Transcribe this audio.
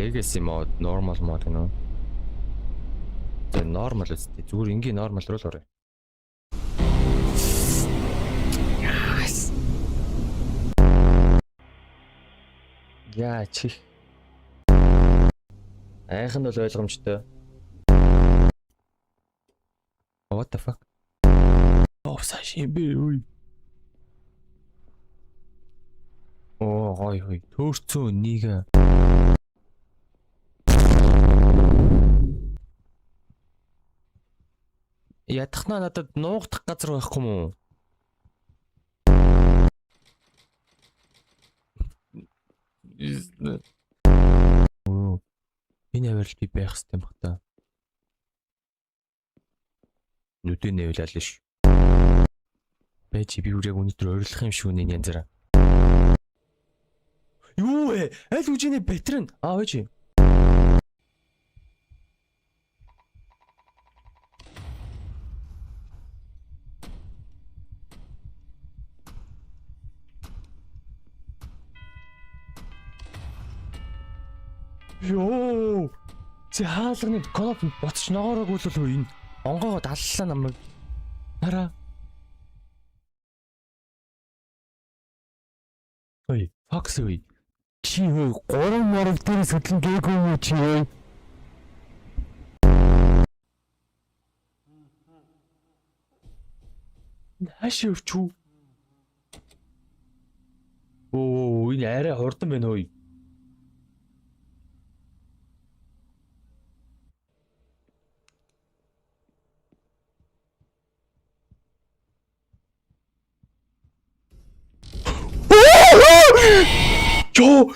Legacy mode, normal mode гэнэ. Тэгээ normal үстэй. Зүгээр ингийн normal руу л орё. Yes. Яа чи. Айхан бол ойлгомжтой. What the fuck? Oh, сашин би үй. Оо, хой. Төөрцөө нэг. Ядахнаа надад нуугдах газар байхгүй мүү? Энэ авирал би байх хэрэгтэй юм бата. Нүдэн нэвлээ л ш. Бэж би үрэг өнөдөр орилох юм шүү нэ янзараа. Юу вэ? Аль үжиний батрын? Өөч. Йоо. Чи хаалганы коноп боцч ногоорог үлэл энэ. Онгоогоо даллаа намайг. Хараа. Ой, факс ой. Чи 3 морог дээр сэтлэн гээгүй юм чи ой. Нааш өвчүү. Оо, энэ арай хурдан байна ой. Чоо